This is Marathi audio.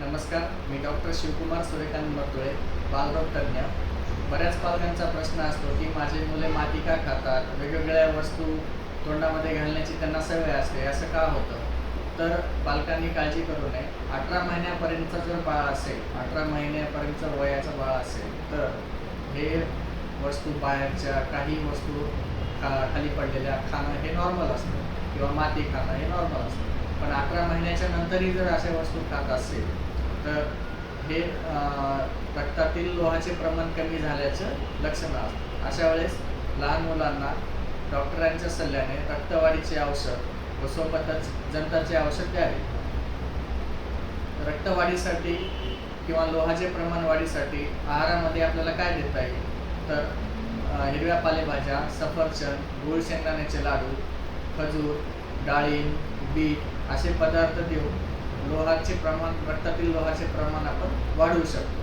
नमस्कार, मी डॉक्टर शिवकुमार सूर्यकांत मर्तुळे, बालरोग तज्ञ. बऱ्याच पालकांचा प्रश्न असतो की माझी मुले माती का खातात, वेगवेगळ्या वस्तू तोंडामध्ये घालण्याची त्यांना सवय असते, असं का होतं? तर पालकांनी काळजी करू नये. 18 महिन्यापर्यंतचं जर बाळ असेल, 18 महिन्यापर्यंतचं वयाचं बाळ असेल, तर हे वस्तू बाहेरच्या काही वस्तू खाली पडलेल्या खाणं हे नॉर्मल असतं किंवा माती खाणं हे नॉर्मल असतं. पण 18 महिन्याच्या नंतरही जर अशा वस्तू खात असेल तर हे रक्तातील लोहाचे प्रमाण कमी झाल्याचं लक्षण असतं. अशा वेळेस लहान मुलांना डॉक्टरांच्या सल्ल्याने रक्तवाढीचे औषध व सोबतच जंताचे औषध द्यावे. रक्तवाढीसाठी किंवा लोहाचे प्रमाण वाढीसाठी आहारामध्ये आपल्याला काय देता येईल, तर हिरव्या पालेभाज्या, सफरचंद, गूळ शेंगदाण्याचे लाडू, खजूर, डाळिंब, बीट असे पदार्थ देऊन रक्तातील लोहाचे प्रमाण आपण वाढवू शकतो.